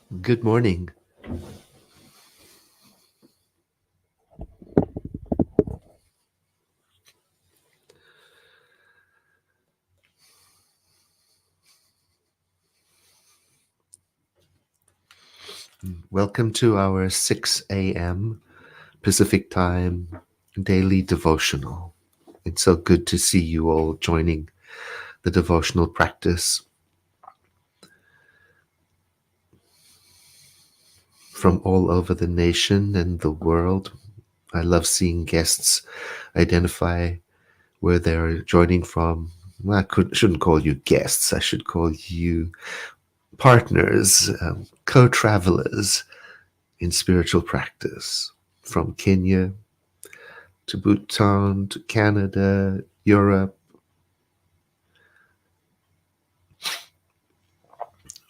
Good morning. Welcome to our 6 a.m. Pacific Time daily devotional. It's so good to see you all joining the devotional practice from all over the nation and the world. I love seeing guests identify where they're joining from. Well, shouldn't call you guests. I should call you partners, co-travelers in spiritual practice from Kenya to Bhutan, to Canada, Europe.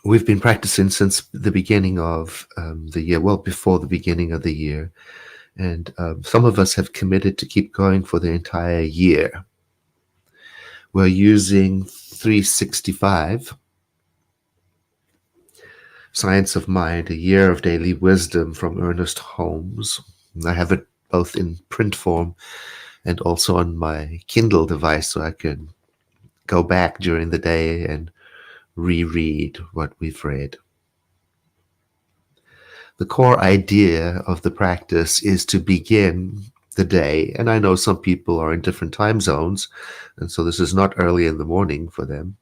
We've been practicing since the beginning of the year, well, before the beginning of the year. And some of us have committed to keep going for the entire year. We're using 365, Science of Mind, A Year of Daily Wisdom from Ernest Holmes. I have it both in print form and also on my Kindle device so I can go back during the day and reread what we've read. The core idea of the practice is to begin the day, and I know some people are in different time zones, and so this is not early in the morning for them.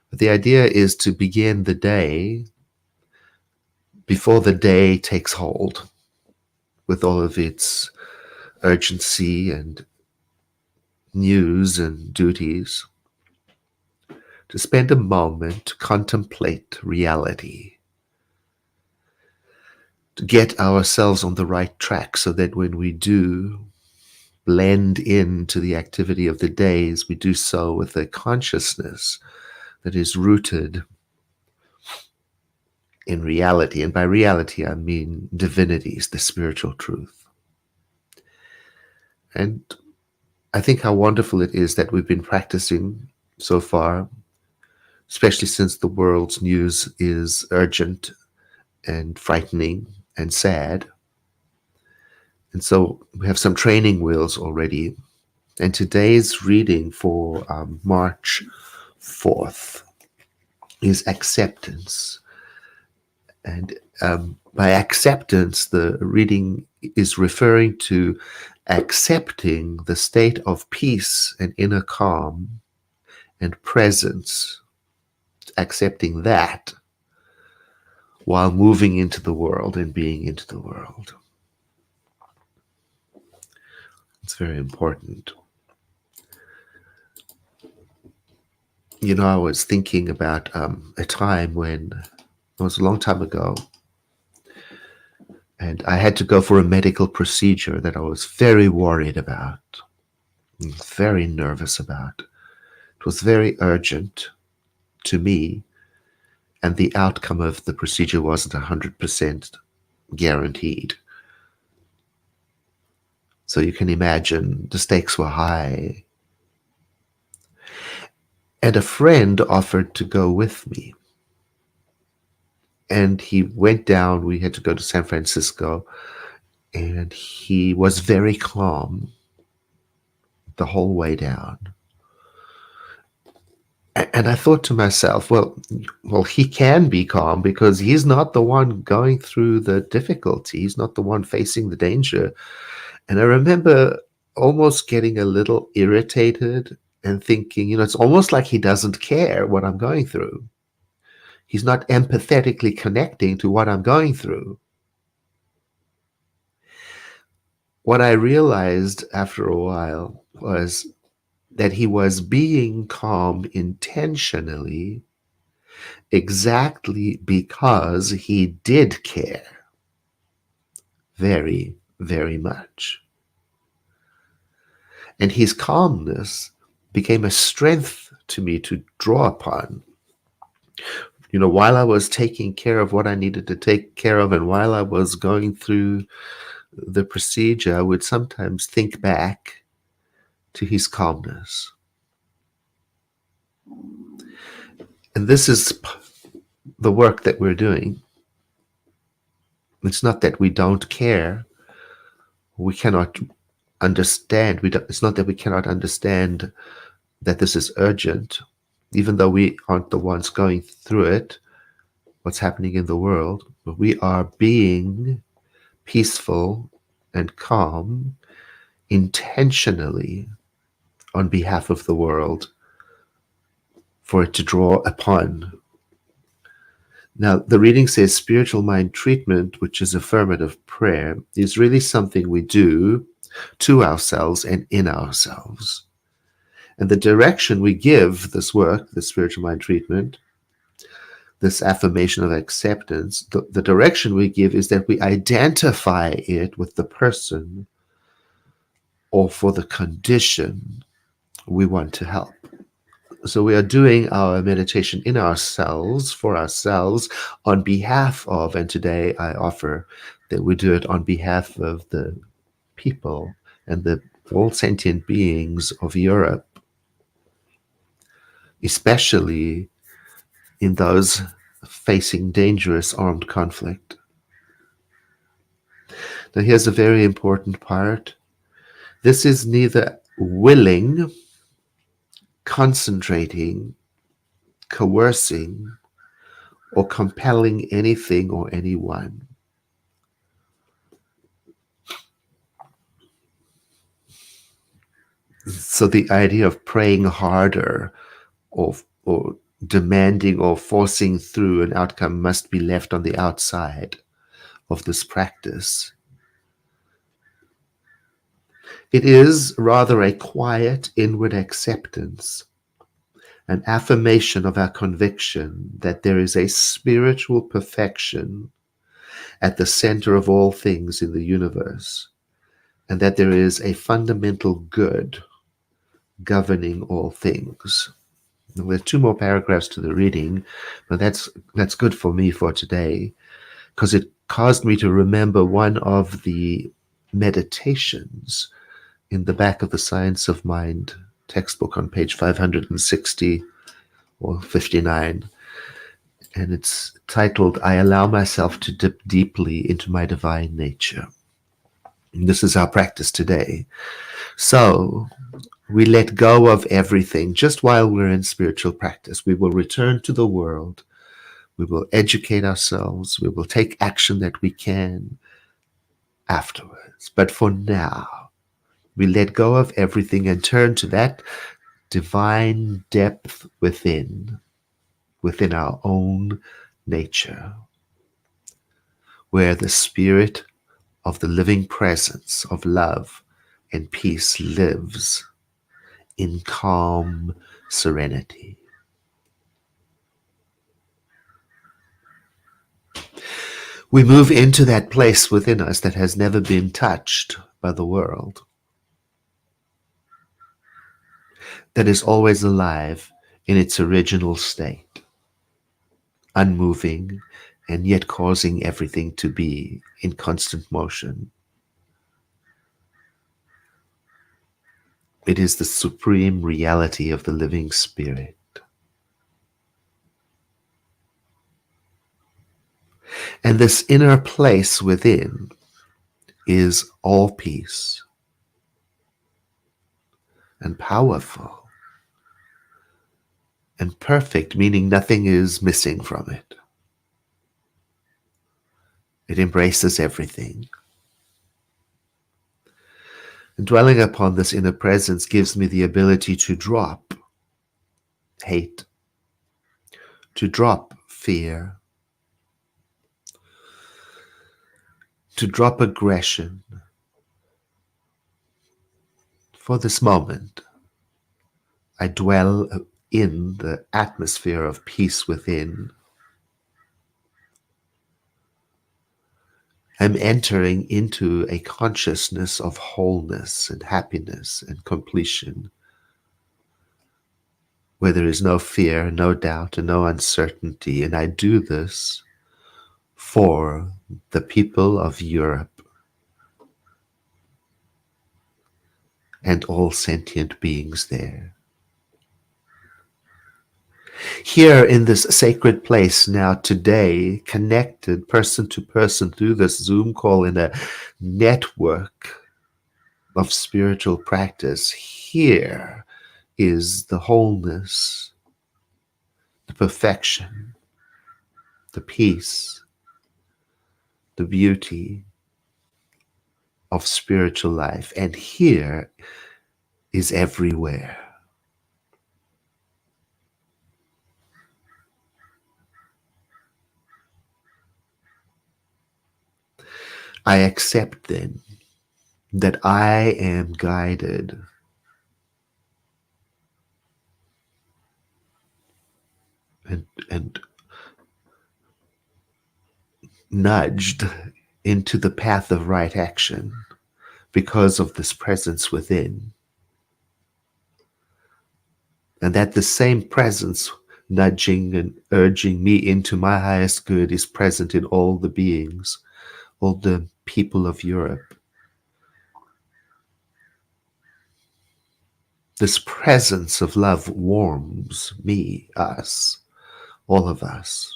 But the idea is to begin the day before the day takes hold with all of its urgency and news and duties, to spend a moment to contemplate reality, to get ourselves on the right track so that when we do blend into the activity of the days, we do so with a consciousness that is rooted in reality. And by reality, I mean divinities, the spiritual truth. And I think how wonderful it is that we've been practicing so far, especially since the world's news is urgent and frightening and sad. And so we have some training wheels already. And today's reading for March 4th is acceptance. And by acceptance, the reading is referring to accepting the state of peace and inner calm and presence, accepting that while moving into the world and being into the world. It's very important. You know, I was thinking about a time when, it was a long time ago, and I had to go for a medical procedure that I was very worried about, very nervous about. It was very urgent to me, and the outcome of the procedure wasn't 100% guaranteed. So you can imagine the stakes were high. And a friend offered to go with me. And he went down, we had to go to San Francisco, and he was very calm the whole way down. And I thought to myself, well, he can be calm because he's not the one going through the difficulty. He's not the one facing the danger. And I remember almost getting a little irritated and thinking, it's almost like he doesn't care what I'm going through. He's not empathetically connecting to what I'm going through. What I realized after a while was that he was being calm intentionally exactly because he did care very, very much. And his calmness became a strength to me to draw upon. While I was taking care of what I needed to take care of and while I was going through the procedure, I would sometimes think back to his calmness. And this is the work that we're doing. It's not that we don't care, we cannot understand. It's not that we cannot understand that this is urgent, even though we aren't the ones going through it, what's happening in the world, but we are being peaceful and calm intentionally on behalf of the world for it to draw upon. Now, the reading says spiritual mind treatment, which is affirmative prayer, is really something we do to ourselves and in ourselves. And the direction we give this work, the spiritual mind treatment, this affirmation of acceptance, the direction we give is that we identify it with the person or for the condition we want to help. So we are doing our meditation in ourselves, for ourselves, on behalf of, and today I offer that we do it on behalf of the people and the all sentient beings of Europe, especially in those facing dangerous armed conflict. Now here's a very important part. This is neither willing, concentrating, coercing, or compelling anything or anyone. So the idea of praying harder or demanding or forcing through an outcome must be left on the outside of this practice. It is rather a quiet inward acceptance, an affirmation of our conviction that there is a spiritual perfection at the center of all things in the universe, and that there is a fundamental good governing all things. Now, there are two more paragraphs to the reading, but that's good for me for today, because it caused me to remember one of the meditations in the back of the Science of Mind textbook on page 560 or 59. And it's titled, I Allow Myself to Dip Deeply into My Divine Nature. And this is our practice today. So we let go of everything just while we're in spiritual practice. We will return to the world. We will educate ourselves. We will take action that we can afterwards. But for now, we let go of everything and turn to that divine depth within our own nature, where the spirit of the living presence of love and peace lives in calm serenity. We move into that place within us that has never been touched by the world, that is always alive in its original state, unmoving and yet causing everything to be in constant motion. It is the supreme reality of the living spirit. And this inner place within is all peace and powerful and perfect, meaning nothing is missing from it. It embraces everything. And dwelling upon this inner presence gives me the ability to drop hate, to drop fear, to drop aggression. For this moment, I dwell in the atmosphere of peace within. I'm entering into a consciousness of wholeness and happiness and completion, where there is no fear, no doubt, and no uncertainty. And I do this for the people of Europe and all sentient beings there. Here in this sacred place now today, connected person to person through this Zoom call in a network of spiritual practice, here is the wholeness, the perfection, the peace, the beauty of spiritual life. And here is everywhere. I accept then that I am guided and nudged into the path of right action because of this presence within. And that the same presence nudging and urging me into my highest good is present in all the beings, all the people of Europe. This presence of love warms me, us, all of us.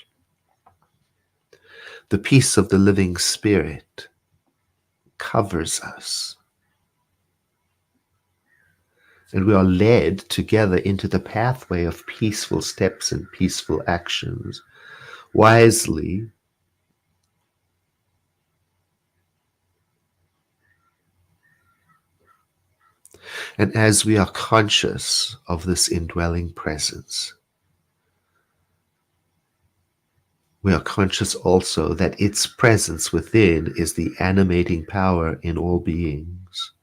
The peace of the living spirit covers us. And we are led together into the pathway of peaceful steps and peaceful actions, wisely. And as we are conscious of this indwelling presence, we are conscious also that its presence within is the animating power in all beings.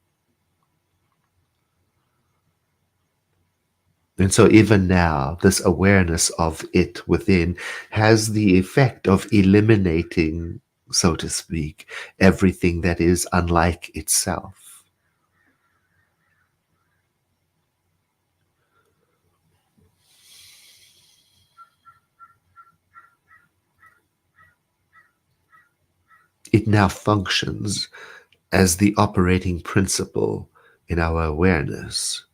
And so even now, this awareness of it within has the effect of eliminating, so to speak, everything that is unlike itself. It now functions as the operating principle in our awareness.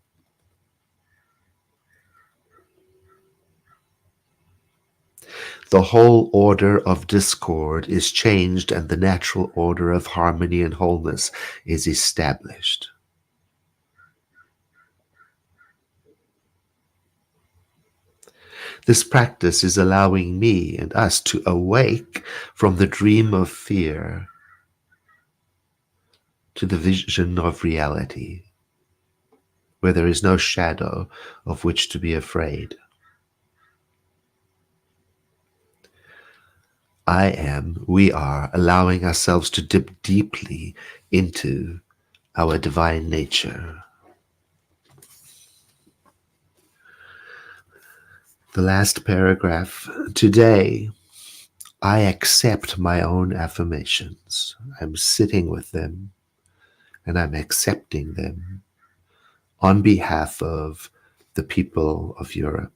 The whole order of discord is changed and the natural order of harmony and wholeness is established. This practice is allowing me and us to awake from the dream of fear to the vision of reality, where there is no shadow of which to be afraid. We are allowing ourselves to dip deeply into our divine nature. The last paragraph. Today, I accept my own affirmations. I'm sitting with them and I'm accepting them on behalf of the people of Europe.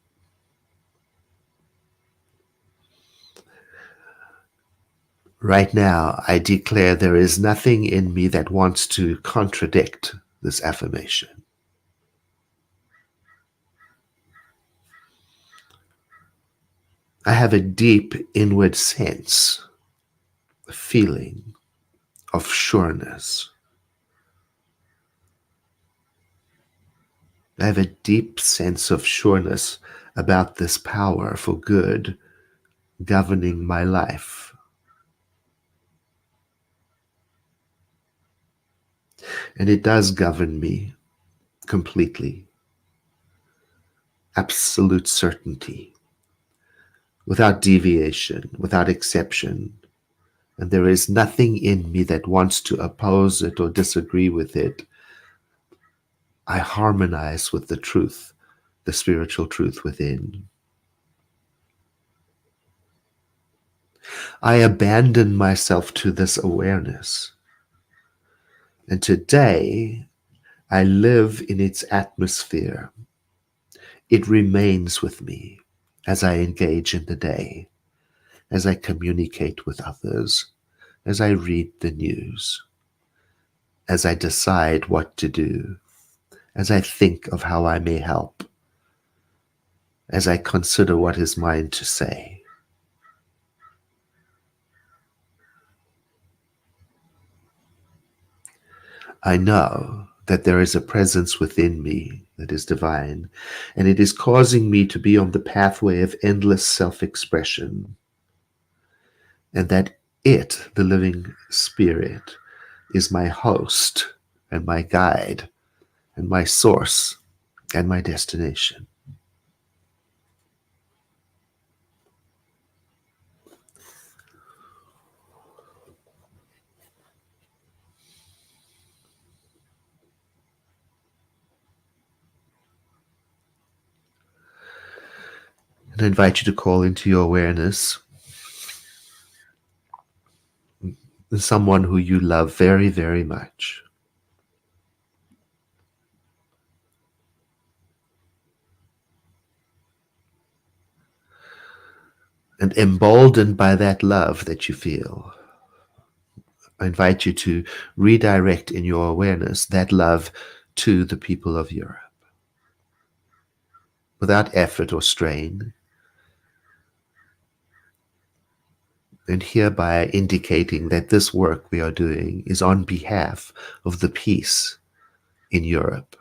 Right now, I declare there is nothing in me that wants to contradict this affirmation. I have a deep inward sense, a feeling of sureness. I have a deep sense of sureness about this power for good governing my life. And it does govern me completely. Absolute certainty, without deviation, without exception. And there is nothing in me that wants to oppose it or disagree with it. I harmonize with the truth, the spiritual truth within. I abandon myself to this awareness. And today, I live in its atmosphere. It remains with me as I engage in the day, as I communicate with others, as I read the news, as I decide what to do, as I think of how I may help. as I consider what is mine to say. I know that there is a presence within me that is divine, and it is causing me to be on the pathway of endless self expression, and that it, the living spirit, is my host and my guide and my source and my destination. And I invite you to call into your awareness someone who you love very, very much. And emboldened by that love that you feel, I invite you to redirect in your awareness that love to the people of Europe without effort or strain, and hereby indicating that this work we are doing is on behalf of the peace in Europe.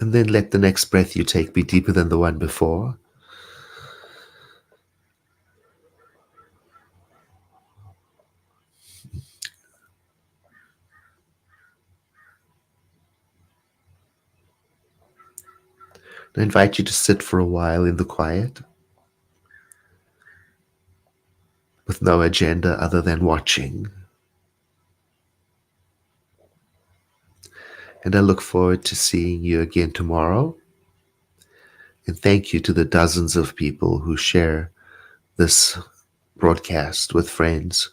And then let the next breath you take be deeper than the one before. I invite you to sit for a while in the quiet with no agenda other than watching. And I look forward to seeing you again tomorrow. And thank you to the dozens of people who share this broadcast with friends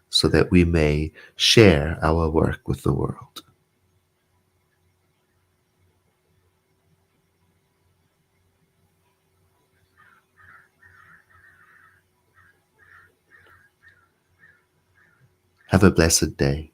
so that we may share our work with the world. Have a blessed day.